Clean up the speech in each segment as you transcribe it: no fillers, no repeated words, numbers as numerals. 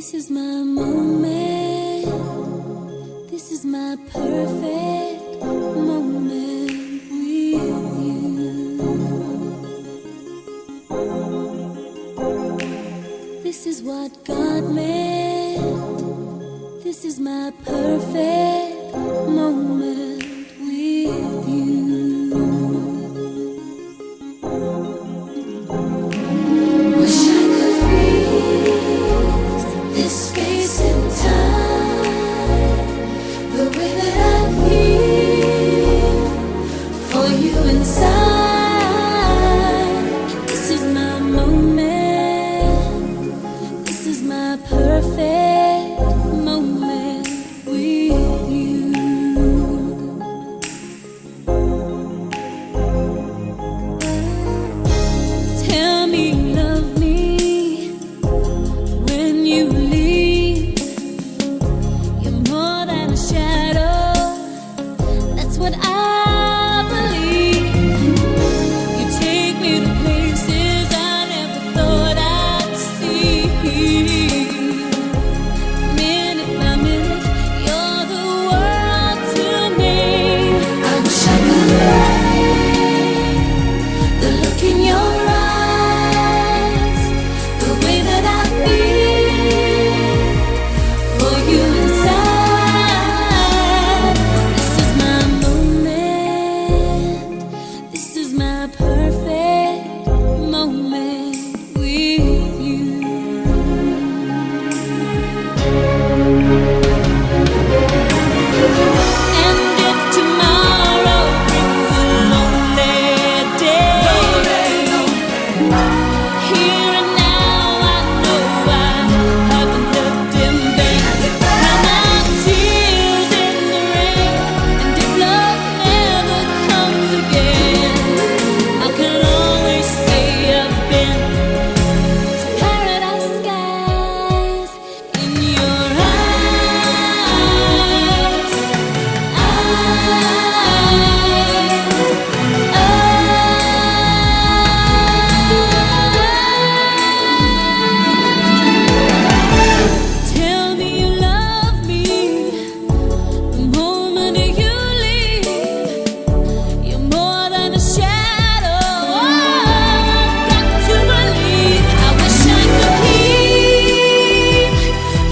This is my moment. This is my perfect moment with you. This is what God meant. This is my perfect moment with you. Wish I could freeze this space and time, the way that I feel for you inside. This is my moment. This is my perfect moment with you. Tell me you love me when you leave. You're more than a shadow. That's what I believe. You take me to places I never thought I'd see. Minute by minute, you're the world to me. I wish I could write the look in your eyes, the way that I feel for you inside. This is my moment. This is my perfect moment with you. And if tomorrow brings a lonely day, here and now I know I haven't lived in vain. Count my tears in the rain, and if love never comes again, I can always say I've been to paradise skies in your eyes. Tell me you love me the moment you leave. You're more than a shadow. I've got to believe. I wish I could keep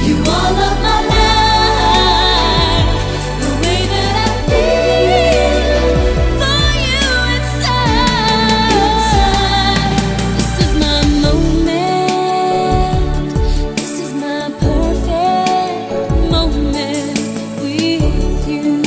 you all of my life, the way that I feel for you inside. This is my moment. This is my perfect moment with you.